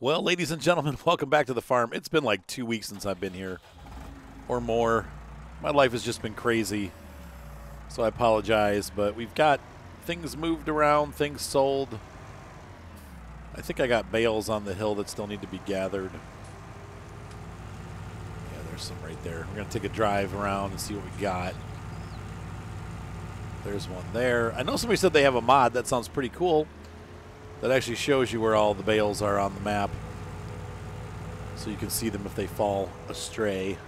Well, ladies and gentlemen, welcome back to the farm. It's been like 2 weeks since I've been here, or more. My life has just been crazy, so I apologize, but we've got things moved around, things sold. I think I got bales on the hill that still need to be gathered. Yeah, there's some right there. We're going to take a drive around and see what we got. There's one there. I know somebody said they have a mod. That sounds pretty cool. That actually shows you where all the bales are on the map, so you can see them if they fall astray.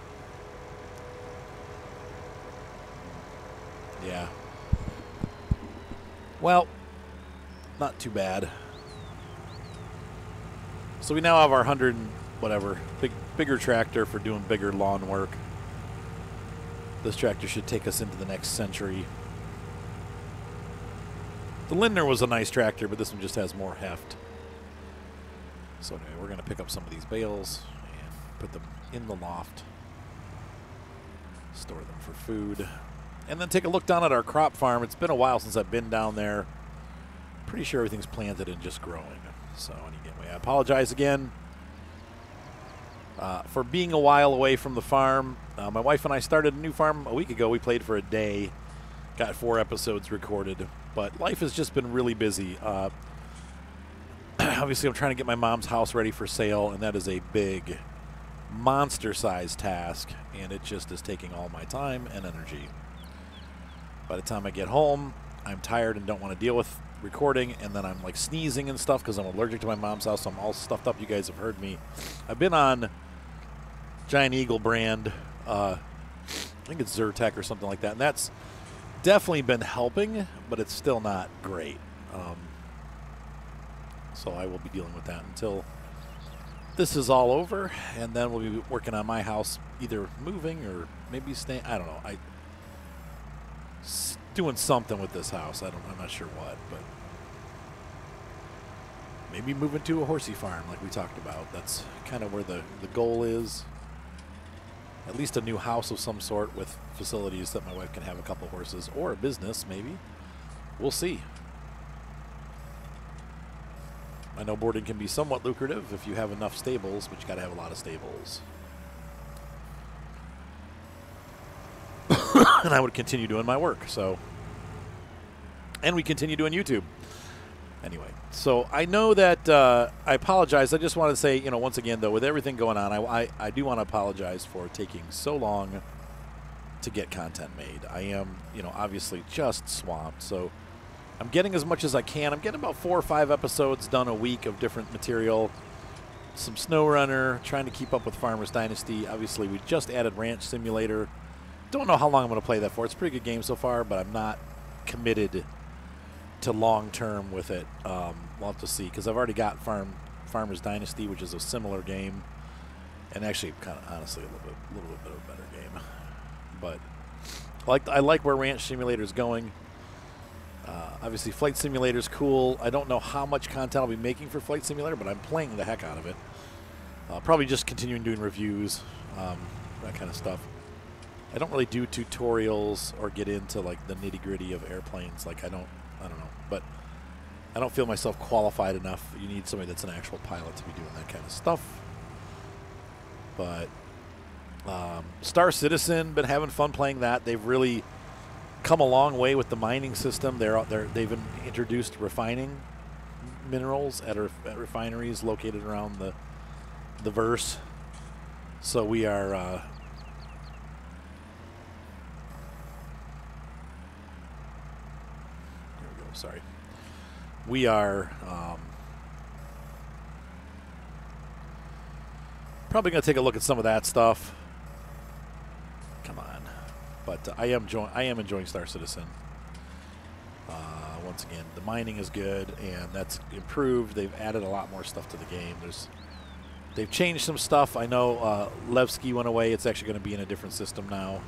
Yeah. Well, not too bad. So we now have our 100 and whatever, bigger tractor for doing bigger lawn work. This tractor should take us into the next century. The Lindner was a nice tractor, but this one just has more heft. So anyway, we're going to pick up some of these bales and put them in the loft. Store them for food. And then take a look down at our crop farm. It's been a while since I've been down there. Pretty sure everything's planted and just growing. So anyway, I apologize again for being a while away from the farm. My wife and I started a new farm a week ago. We played for a day. Got 4 episodes recorded. But life has just been really busy. Obviously, I'm trying to get my mom's house ready for sale, and that is a big, monster-sized task, and it just is taking all my time and energy. By the time I get home, I'm tired and don't want to deal with recording, and then I'm like sneezing and stuff because I'm allergic to my mom's house, so I'm all stuffed up. You guys have heard me. I've been on Giant Eagle brand, I think it's Zyrtec or something like that, and that's definitely been helping, but it's still not great. So I will be dealing with that until this is all over, and then we'll be working on my house, either moving or maybe staying. I don't know. Doing something with this house. I'm not sure what, but maybe moving to a horsey farm like we talked about. That's kind of where the goal is. At least a new house of some sort with facilities that my wife can have a couple horses, or a business maybe. We'll see. I know boarding can be somewhat lucrative if you have enough stables, but you got to have a lot of stables. And I would continue doing my work, so. And we continue doing YouTube. Anyway, so I know that I apologize. I just wanted to say, once again, though, with everything going on, I do want to apologize for taking so long to get content made. I am, obviously just swamped. So I'm getting as much as I can. I'm getting about 4 or 5 episodes done a week of different material. Some SnowRunner, trying to keep up with Farmers Dynasty. Obviously, we just added Ranch Simulator. Don't know how long I'm going to play that for. It's a pretty good game so far, but I'm not committed to long-term with it. We'll have to see, because I've already got Farmers Dynasty, which is a similar game, and actually kind of honestly a little bit of a better game. But I like where Ranch Simulator is going. Obviously, Flight Simulator is cool. I don't know how much content I'll be making for Flight Simulator, but I'm playing the heck out of it. Probably just continuing doing reviews, that kind of stuff. I don't really do tutorials or get into like the nitty-gritty of airplanes. Like I don't know, but I don't feel myself qualified enough. You need somebody that's an actual pilot to be doing that kind of stuff. But Star Citizen, been having fun playing that. They've really come a long way with the mining system. They've introduced refining minerals at refineries located around the verse. So we are. Sorry. We are probably going to take a look at some of that stuff. Come on. But I am enjoying Star Citizen. Once again, the mining is good, and that's improved. They've added a lot more stuff to the game. They've changed some stuff. I know Levski went away. It's actually going to be in a different system now.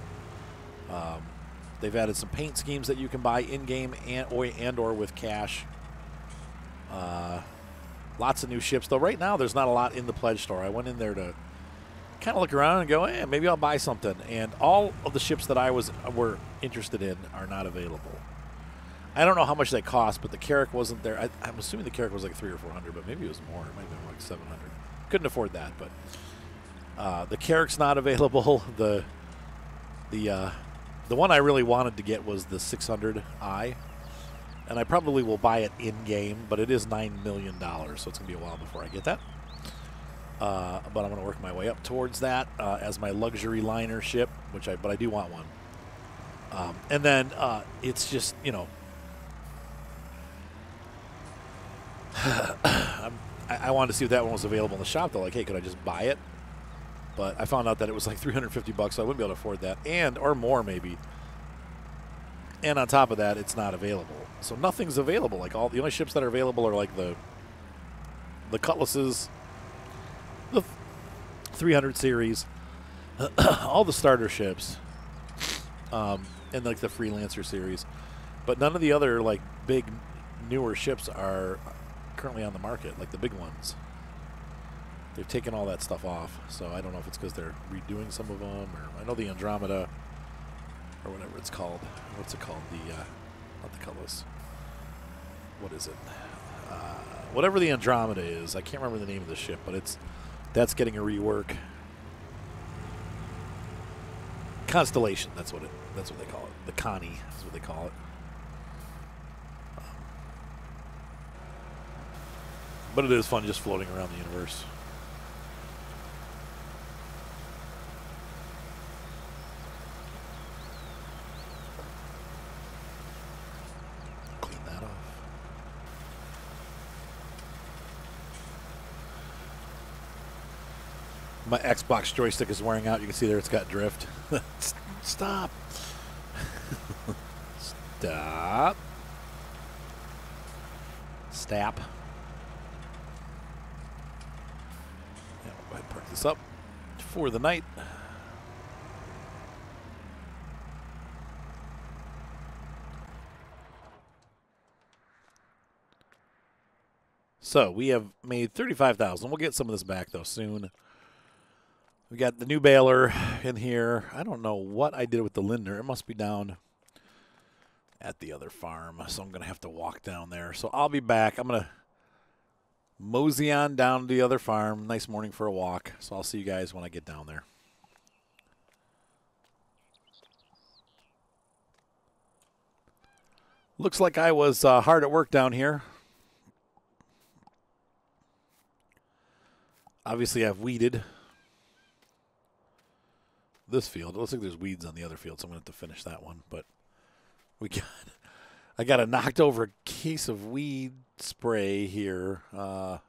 They've added some paint schemes that you can buy in-game and or with cash. Lots of new ships, though. Right now, there's not a lot in the pledge store. I went in there to kind of look around and go, maybe I'll buy something. And all of the ships that I were interested in are not available. I don't know how much they cost, but the Carrack wasn't there. I'm assuming the Carrack was like $300 or $400, but maybe it was more. It might have been like $700. couldn't afford that. But the Carrick's not available. The one I really wanted to get was the 600i, and I probably will buy it in game. But it is $9 million, so it's gonna be a while before I get that. But I'm going to work my way up towards that as my luxury liner ship, but I do want one. And then it's just, you know, I wanted to see if that one was available in the shop. Though, like, hey, could I just buy it? But I found out that it was like $350, so I wouldn't be able to afford that, or more maybe. And on top of that, it's not available. So nothing's available. Like the only ships that are available are like the Cutlasses, the 300 series, all the starter ships, and like the Freelancer series, but none of the other like big newer ships are currently on the market, like the big ones. They've taken all that stuff off, so I don't know if it's because they're redoing some of them, or I know the Andromeda, or whatever it's called. What's it called? Not the Cutlass. What is it? Whatever the Andromeda is, I can't remember the name of the ship, but that's getting a rework. Constellation, that's what they call it. The Connie is what they call it. But it is fun just floating around the universe. Clean that off. My Xbox joystick is wearing out. You can see there it's got drift. Stop. Stop. Stop. Yeah, we'll go ahead and park this up for the night. So we have made $35,000. We'll get some of this back though soon. We got the new baler in here. I don't know what I did with the Lindner. It must be down at the other farm, so I'm going to have to walk down there. So I'll be back. I'm going to mosey on down to the other farm. Nice morning for a walk. So I'll see you guys when I get down there. Looks like I was hard at work down here. Obviously, I've weeded this field. It looks like there's weeds on the other field, so I'm going to have to finish that one. But I got a knocked over case of weed spray here. And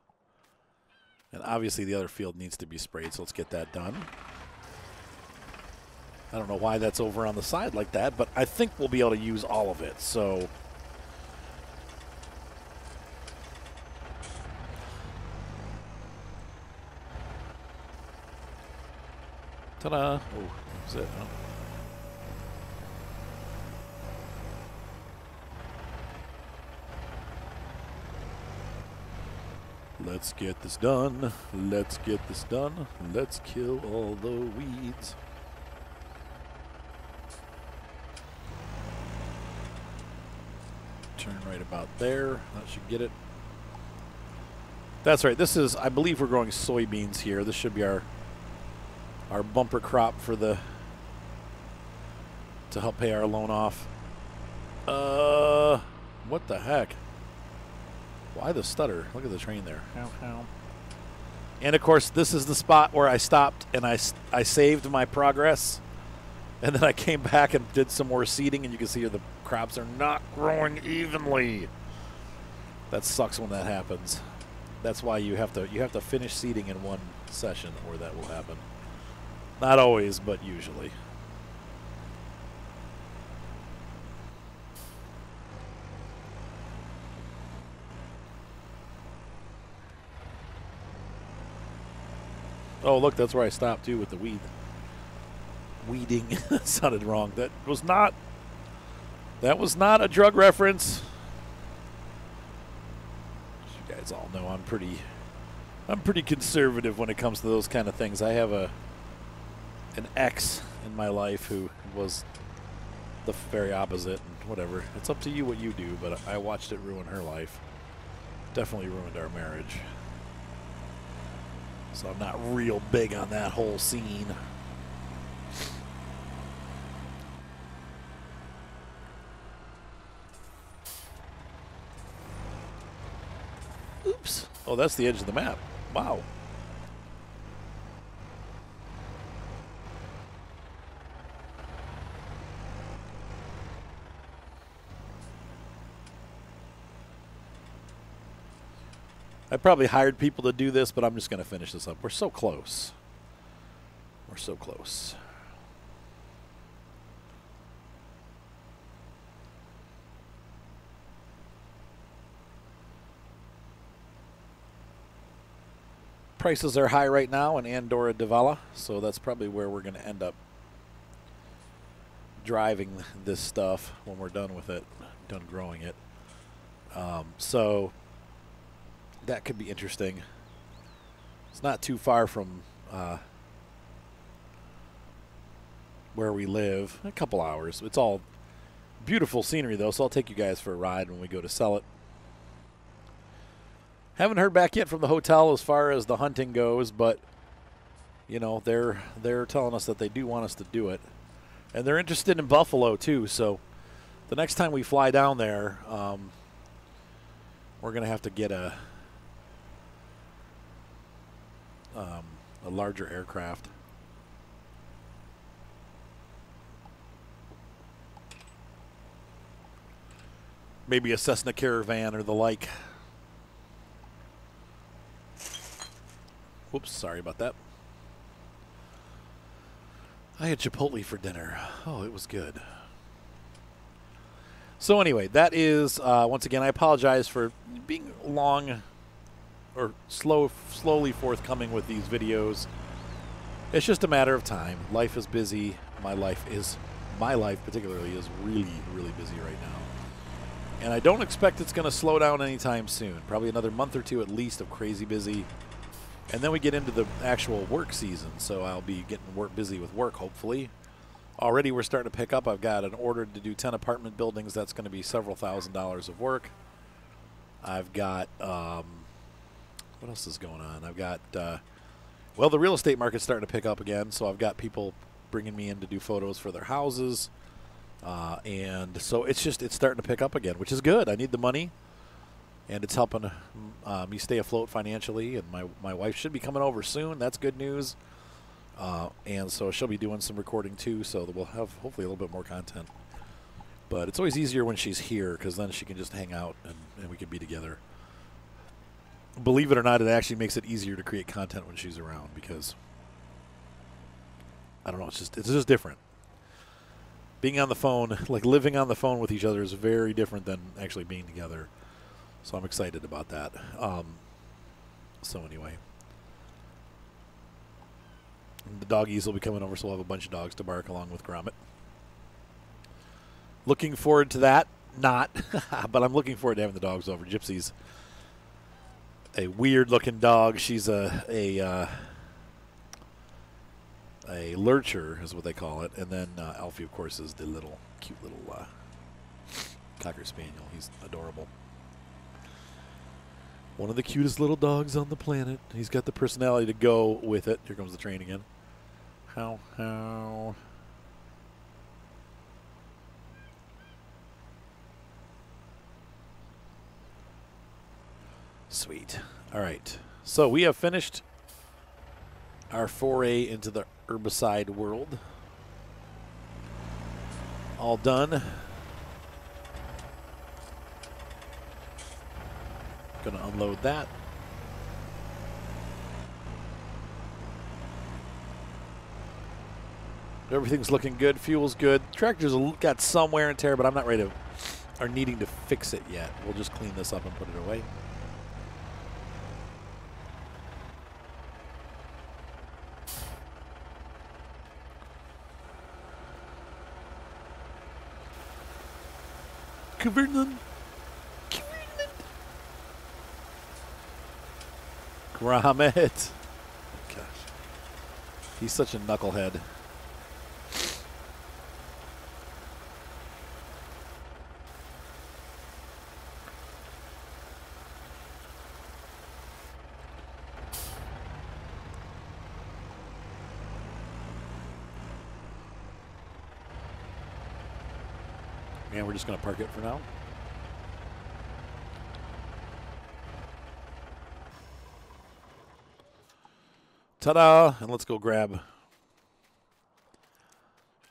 obviously the other field needs to be sprayed, so let's get that done. I don't know why that's over on the side like that, but I think we'll be able to use all of it. So ta-da. Oh, that's it. Oh. Let's get this done. Let's get this done. Let's kill all the weeds. Turn right about there. That should get it. That's right. This is, I believe we're growing soybeans here. This should be our bumper crop for to help pay our loan off. What the heck? Why the stutter? Look at the train there. And of course, this is the spot where I stopped and I saved my progress. And then I came back and did some more seeding, and you can see here the crops are not growing evenly. That sucks when that happens. That's why you have to finish seeding in one session, or that will happen. Not always, but usually. Oh, look, that's where I stopped, too, with the weeding. That sounded wrong. That was not a drug reference. As you guys all know, I'm pretty conservative when it comes to those kind of things. I have an ex in my life who was the very opposite, and whatever. It's up to you what you do, but I watched it ruin her life. Definitely ruined our marriage. So I'm not real big on that whole scene. Oops. Oh, that's the edge of the map. Wow. I probably hired people to do this, but I'm just going to finish this up. We're so close. We're so close. Prices are high right now in Andorra de Valla, so that's probably where we're going to end up driving this stuff when we're done with it, done growing it. So that could be interesting. It's not too far from where we live, a couple hours. It's all beautiful scenery, though, so I'll take you guys for a ride when we go to sell it. Haven't heard back yet from the hotel as far as the hunting goes, but you know, they're telling us that they do want us to do it, and they're interested in buffalo too. So the next time we fly down there, we're gonna have to get a larger aircraft. Maybe a Cessna Caravan or the like. Whoops, sorry about that. I had Chipotle for dinner. Oh, it was good. So anyway, that is, once again, I apologize for being long or slowly forthcoming with these videos. It's just a matter of time. Life is busy. My life particularly is really, really busy right now. And I don't expect it's going to slow down anytime soon. Probably another month or two at least of crazy busy. And then we get into the actual work season, so I'll be getting busy with work, hopefully. Already we're starting to pick up. I've got an order to do 10 apartment buildings. That's going to be several $1,000s of work. I've got, what else is going on? I've got, well, the real estate market's starting to pick up again, so I've got people bringing me in to do photos for their houses. And so it's starting to pick up again, which is good. I need the money. And it's helping me stay afloat financially. And my wife should be coming over soon. That's good news. And so she'll be doing some recording too. So that we'll have hopefully a little bit more content. But it's always easier when she's here because then she can just hang out and we can be together. Believe it or not, it actually makes it easier to create content when she's around because I don't know. It's just different. Being on the phone, like living on the phone with each other, is very different than actually being together. So I'm excited about that. So anyway. And the doggies will be coming over, so we'll have a bunch of dogs to bark along with Gromit. Looking forward to that. Not. But I'm looking forward to having the dogs over. Gypsy's a weird-looking dog. She's a lurcher is what they call it. And then Alfie, of course, is the cute little Cocker Spaniel. He's adorable. One of the cutest little dogs on the planet. He's got the personality to go with it. Here comes the train again. How. Sweet. All right. So we have finished our foray into the herbicide world. All done. Gonna unload that. Everything's looking good. Fuel's good. Tractor's got some wear and tear, but I'm not ready to or needing to fix it yet. We'll just clean this up and put it away. Government. Gromit. Gosh. He's such a knucklehead. And we're just going to park it for now. Ta-da! And let's go grab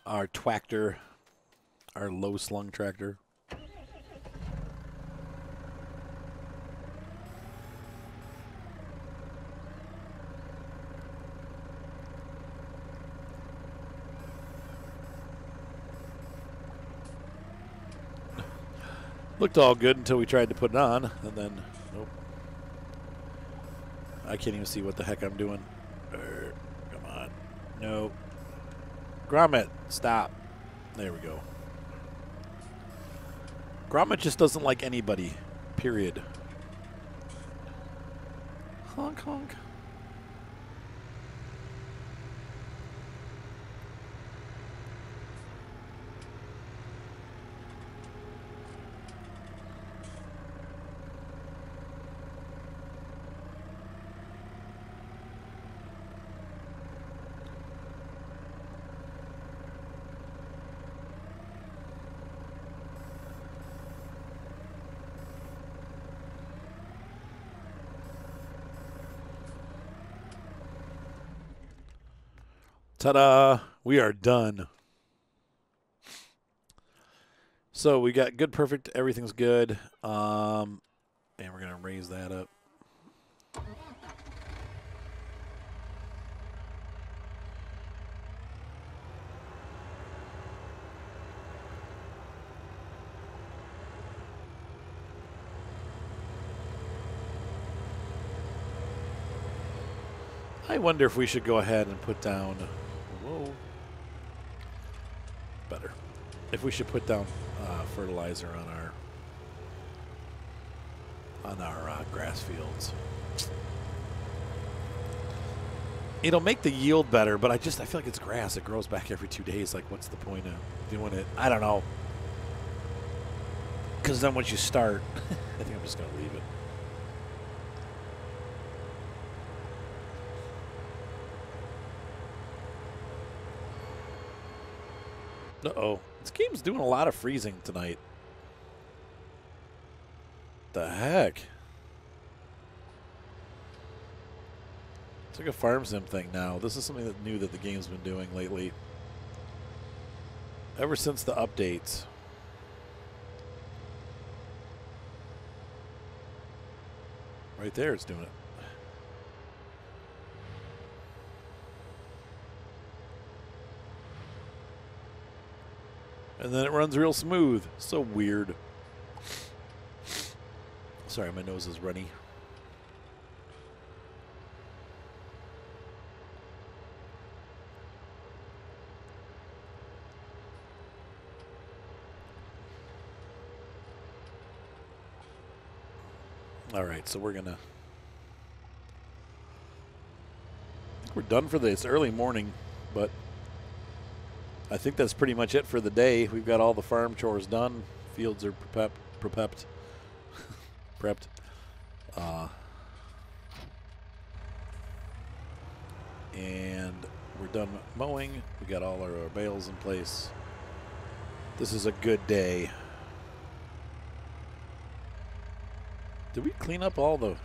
our tractor, our low-slung tractor. Looked all good until we tried to put it on, and then, nope. I can't even see what the heck I'm doing. Come on. No. Grommet, stop. There we go. Grommet just doesn't like anybody, period. Honk, honk. Ta-da! We are done. So we got good, perfect, everything's good. And we're going to raise that up. I wonder if we should go ahead and put down, whoa, better. If we should put down fertilizer on our grass fields. It'll make the yield better, but I feel like it's grass. It grows back every 2 days. Like, what's the point of doing it? I don't know. Because then once you start, I think I'm just going to leave it. Uh-oh. This game's doing a lot of freezing tonight. The heck? It's like a farm sim thing now. This is something that new that the game's been doing lately. Ever since the updates. Right there it's doing it. And then it runs real smooth. So weird. Sorry, my nose is runny. All right, so we're gonna. I think we're done for this early morning, but I think that's pretty much it for the day. We've got all the farm chores done. Fields are prepped. And we're done mowing. We got all our bales in place. This is a good day. Did we clean up all the...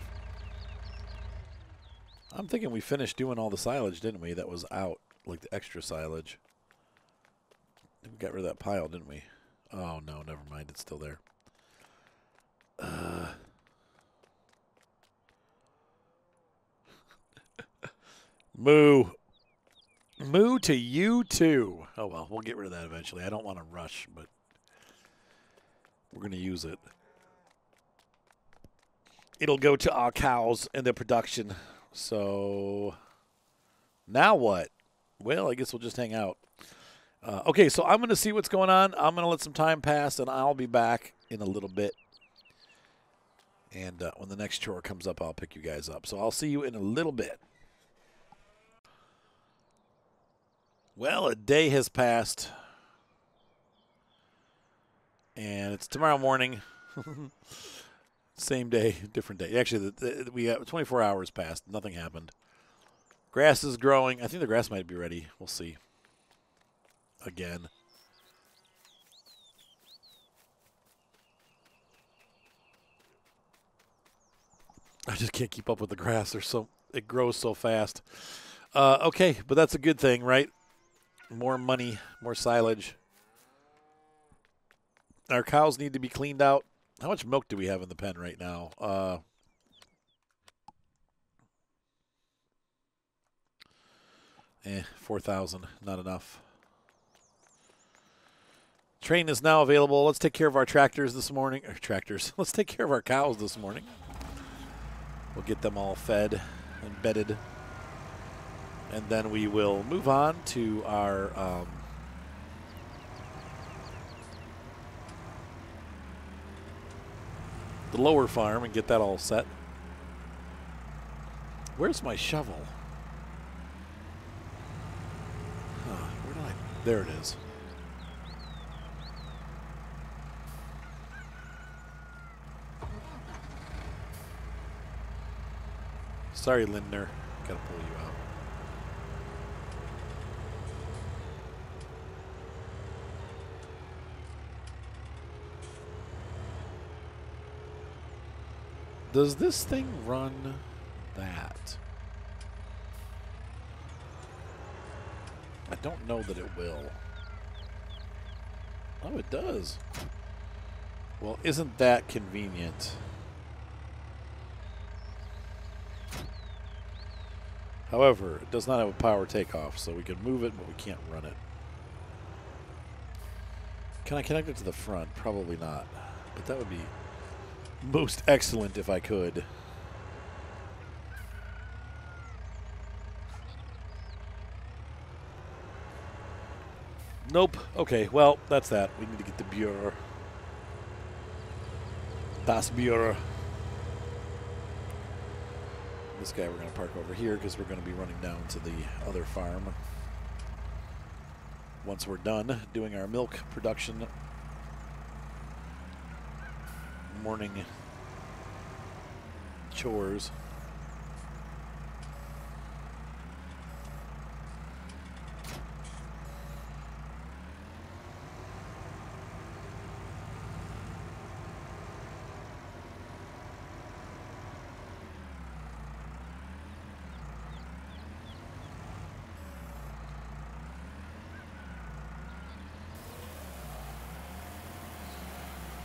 I'm thinking we finished doing all the silage, didn't we? That was out, like the extra silage. We got rid of that pile, didn't we? Oh, no, never mind. It's still there. Moo. Moo to you, too. Oh, well, we'll get rid of that eventually. I don't want to rush, but we're going to use it. It'll go to our cows and their production. So now what? Well, I guess we'll just hang out. Okay, so I'm going to see what's going on. I'm going to let some time pass, and I'll be back in a little bit. And when the next chore comes up, I'll pick you guys up. So I'll see you in a little bit. Well, a day has passed. And it's tomorrow morning. Same day, different day. Actually, we got 24 hours passed. Nothing happened. Grass is growing. I think the grass might be ready. We'll see. Again. I just can't keep up with the grass. It grows so fast. Okay, but that's a good thing, right? More money, more silage. Our cows need to be cleaned out. How much milk do we have in the pen right now? 4,000, not enough. Train is now available. Let's take care of our tractors this morning. Let's take care of our cows this morning. We'll get them all fed and bedded. And then we will move on to our the lower farm and get that all set. Where's my shovel? Where did I? There it is. Sorry, Lindner. Gotta pull you out. Does this thing run that? I don't know that it will. Oh, it does. Well, isn't that convenient? However, it does not have a power takeoff, so we can move it, but we can't run it. Can I connect it to the front? Probably not. But that would be most excellent if I could. Nope. Okay, well, that's that. We need to get the Bureau. Das Bureau. This guy we're going to park over here because we're going to be running down to the other farm once we're done doing our milk production morning chores.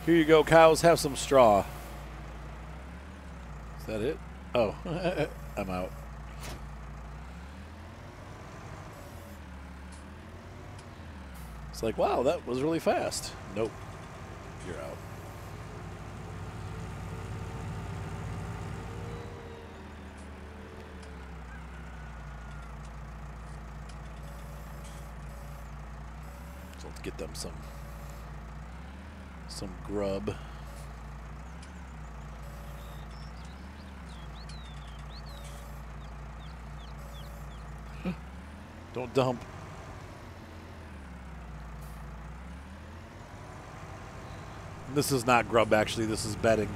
Here you go, cows. Have some straw. Is that it? Oh, I'm out. It's like, wow, that was really fast. Nope. You're out. So let's get them some grub. Don't dump. This is not grub, actually. This is bedding.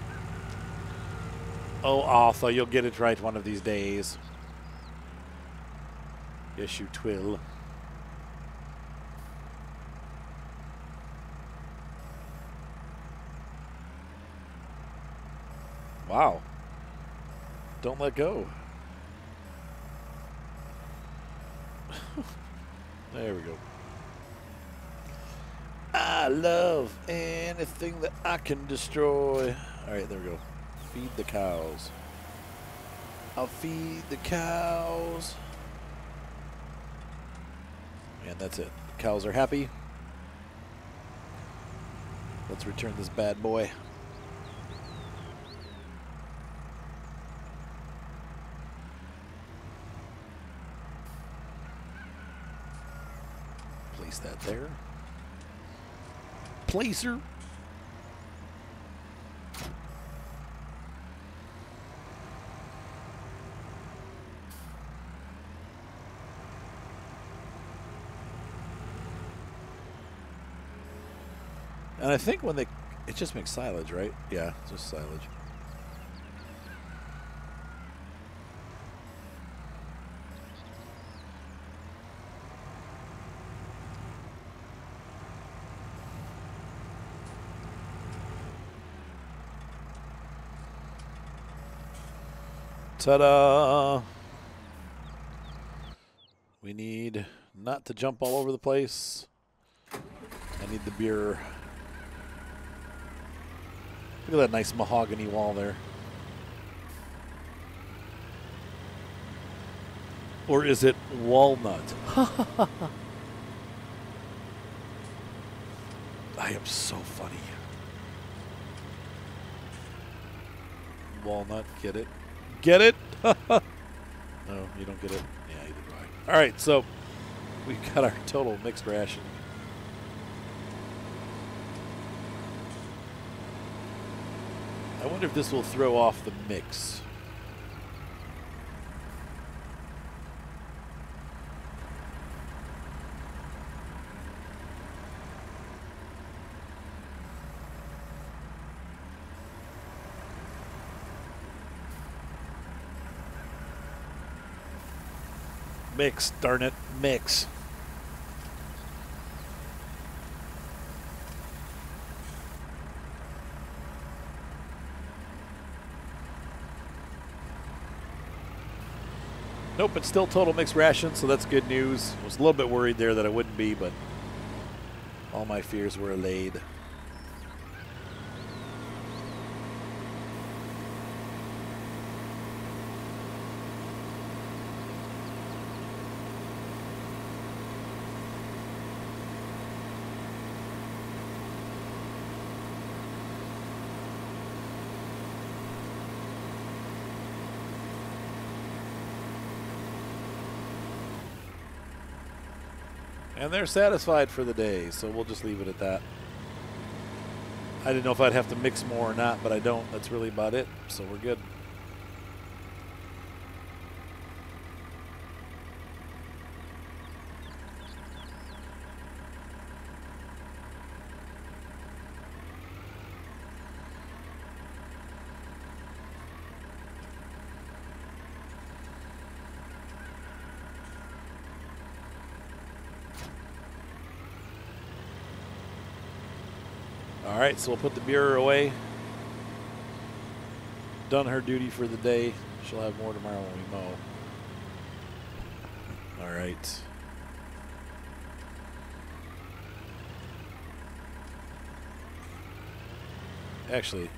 Oh, Arthur, you'll get it right one of these days. Yes, you twill. Wow. Don't let go. There we go. I love anything that I can destroy. All right, there we go. Feed the cows. I'll feed the cows. And that's it. The cows are happy. Let's return this bad boy. Place that there. Placer. And I think when it just makes silage, right? Yeah, just silage. Ta-da! We need not to jump all over the place. I need the beer. Look at that nice mahogany wall there. Or is it walnut? I am so funny. Walnut, get it? Get it? No, you don't get it? Yeah, either do I. All right, so we got our total mixed ration. I wonder if this will throw off the mix. Mix, darn it, mix. Nope, it's still total mixed ration, so that's good news. I was a little bit worried there that it wouldn't be, but all my fears were allayed. And they're satisfied for the day, so we'll just leave it at that. I didn't know if I'd have to mix more or not, but I don't. That's really about it, so we're good. All right, so we'll put the beer away. Done her duty for the day. She'll have more tomorrow when we mow. All right. Actually, it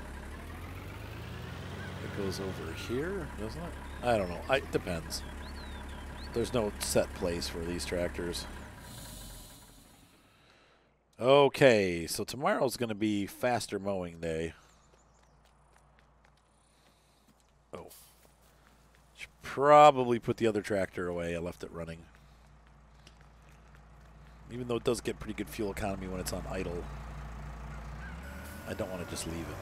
goes over here, doesn't it? I don't know. It depends. There's no set place for these tractors. Okay, so tomorrow's going to be faster mowing day. Oh. Should probably put the other tractor away. I left it running. Even though it does get pretty good fuel economy when it's on idle, I don't want to just leave it.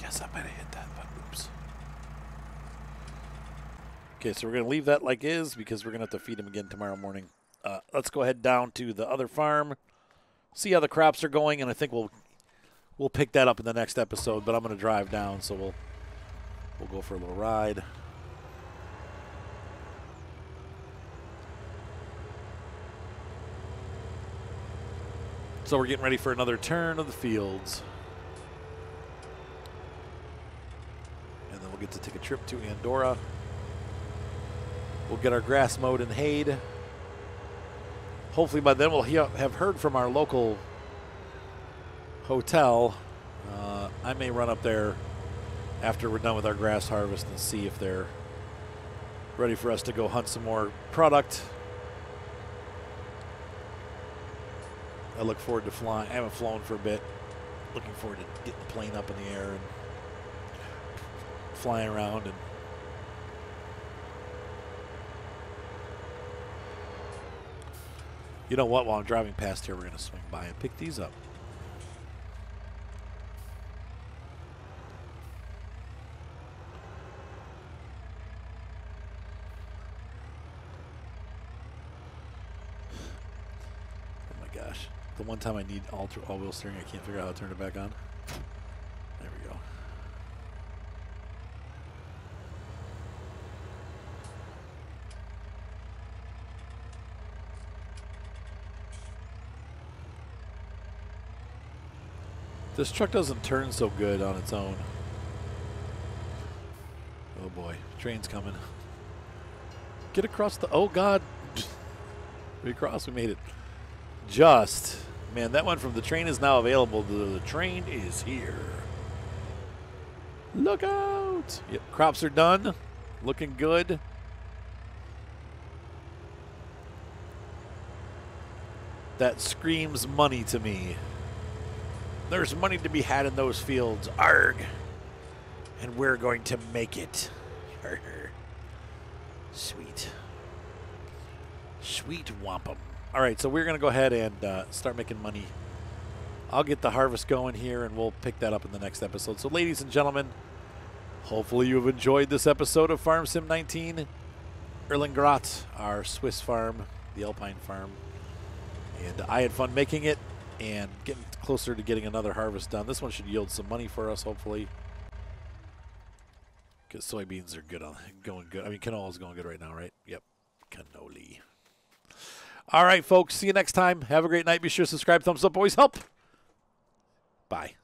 Yes, I might have hit that, but oops. Okay, so we're going to leave that like is because we're going to have to feed him again tomorrow morning. Let's go ahead down to the other farm, see how the crops are going, and I think we'll pick that up in the next episode. But I'm going to drive down, so we'll go for a little ride. So we're getting ready for another turn of the fields. And then we'll get to take a trip to Andorra. We'll get our grass mowed and hayed. Hopefully by then we'll have heard from our local hotel. I may run up there after we're done with our grass harvest and see if they're ready for us to go hunt some more product. I look forward to flying. I haven't flown for a bit. Looking forward to getting the plane up in the air and flying around. And you know what? While I'm driving past here, we're going to swing by and pick these up. The one time I need all-wheel steering, I can't figure out how to turn it back on. There we go. This truck doesn't turn so good on its own. Oh boy, train's coming. Get across the, oh God. We crossed, we made it. Just, man, that one from the train is now available. The train is here. Look out. Yep, crops are done. Looking good. That screams money to me. There's money to be had in those fields. Arg. And we're going to make it. Sweet. Sweet wampum. All right, so we're going to go ahead and start making money. I'll get the harvest going here, and we'll pick that up in the next episode. So, ladies and gentlemen, hopefully you have enjoyed this episode of Farm Sim 19. Erlengrat, our Swiss farm, the Alpine farm. And I had fun making it and getting closer to getting another harvest done. This one should yield some money for us, hopefully. Because soybeans are good, going good. I mean, canola is going good right now, right? Yep, cannoli. All right, folks. See you next time. Have a great night. Be sure to subscribe. Thumbs up always help. Bye.